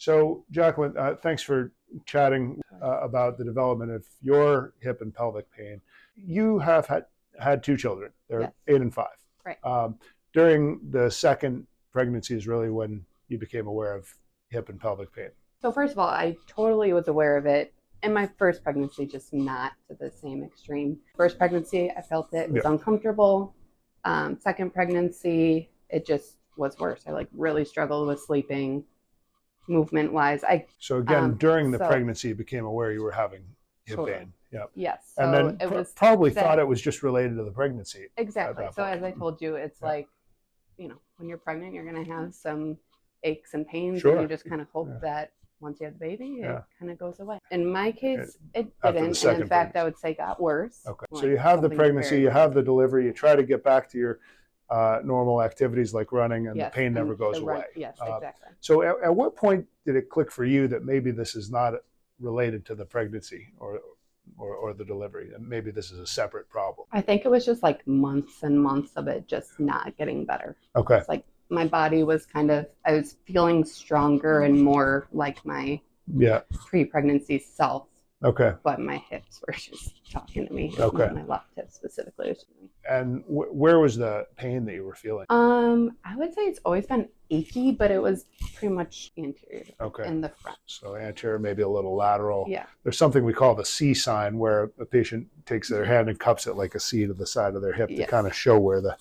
So, Jacqueline, thanks for chatting about the development of your hip and pelvic pain. You have had two children. They're Yes. 8 and 5. Right. During the second pregnancy is really when you became aware of hip and pelvic pain. So first of all, I totally was aware of it in my first pregnancy, just not to the same extreme. First pregnancy, I felt it was uncomfortable. Second pregnancy, it just was worse. I like really struggled with sleeping, movement wise. So again, during the pregnancy, you became aware you were having hip pain. Yeah. Yes. So and then it was probably thought it was just related to the pregnancy. Exactly. So as I told you, it's like, when you're pregnant, you're going to have some aches and pains, and you just kind of hope that once you have the baby, it kind of goes away. In my case, it didn't. And in fact, I would say got worse. Okay. So you have the pregnancy, you have the delivery, you try to get back to your normal activities like running, and the pain never goes away. Yes, exactly. So at what point did it click for you that maybe this is not related to the pregnancy or the delivery, and maybe this is a separate problem? I think it was just like months and months of it just not getting better. Okay. It's like my body was I was feeling stronger and more like my pre-pregnancy self. Okay. But my hips were just talking to me. Okay. My left hip specifically. And where was the pain that you were feeling? I would say it's always been achy, but it was pretty much anterior. Okay. In the front. So anterior, maybe a little lateral. Yeah. There's something we call the C sign, where a patient takes their hand and cups it like a C to the side of their hip to kind of show where the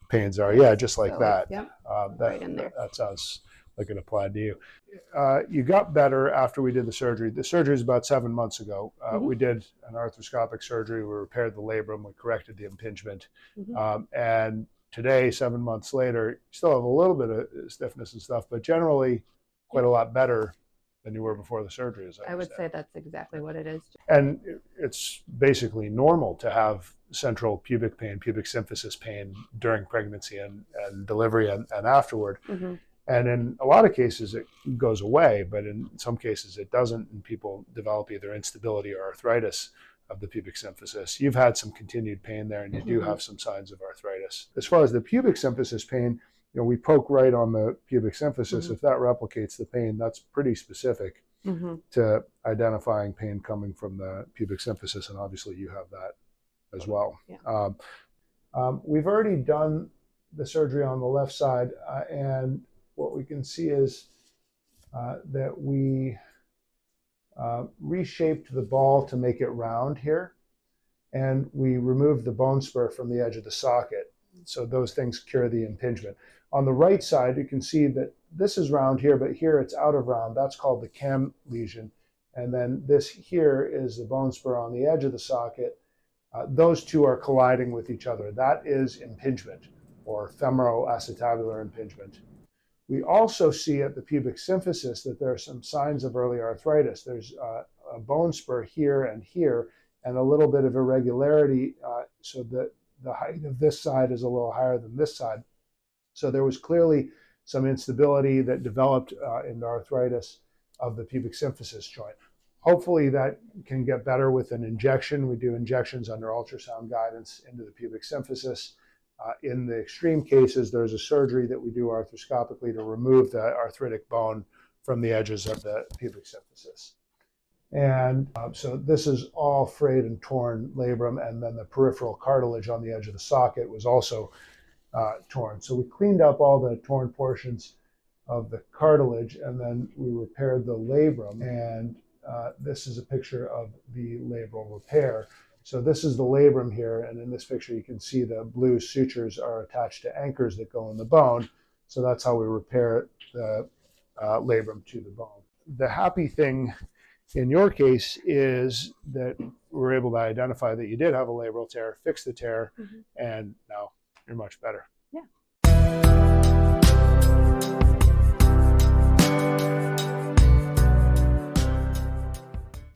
pains are. Yeah, just like that. Yep. Right in there. That sounds like it applied to you. You got better after we did the surgery. The surgery is about 7 months ago. We did an arthroscopic surgery. We repaired the labrum. We corrected the impingement. And today, 7 months later, you still have a little bit of stiffness and stuff, but generally quite a lot better than you were before the surgery, as I would say that's exactly what it is. And it's basically normal to have central pubic pain, pubic symphysis pain during pregnancy and delivery and afterward. And in a lot of cases, it goes away, but in some cases it doesn't, and people develop either instability or arthritis of the pubic symphysis. You've had some continued pain there, and you do have some signs of arthritis. As far as the pubic symphysis pain, we poke right on the pubic symphysis. If that replicates the pain, that's pretty specific to identifying pain coming from the pubic symphysis, and obviously you have that as well. Yeah. We've already done the surgery on the left side, and what we can see is that we reshaped the ball to make it round here, and we removed the bone spur from the edge of the socket. So those things cure the impingement. On the right side, you can see that this is round here, but here it's out of round. That's called the cam lesion. And then this here is the bone spur on the edge of the socket. Those two are colliding with each other. That is impingement, or femoroacetabular impingement. We also see at the pubic symphysis that there are some signs of early arthritis. There's a bone spur here, and a little bit of irregularity, so that the height of this side is a little higher than this side. So there was clearly some instability that developed into arthritis of the pubic symphysis joint. Hopefully that can get better with an injection. We do injections under ultrasound guidance into the pubic symphysis. In the extreme cases, there's a surgery that we do arthroscopically to remove the arthritic bone from the edges of the pubic symphysis. And so this is all frayed and torn labrum, and then the peripheral cartilage on the edge of the socket was also torn. So we cleaned up all the torn portions of the cartilage, and then we repaired the labrum. And this is a picture of the labral repair. So this is the labrum here, and in this picture you can see the blue sutures are attached to anchors that go in the bone. So that's how we repair the labrum to the bone. The happy thing in your case is that we're able to identify that you did have a labral tear, fix the tear, and now you're much better. Yeah.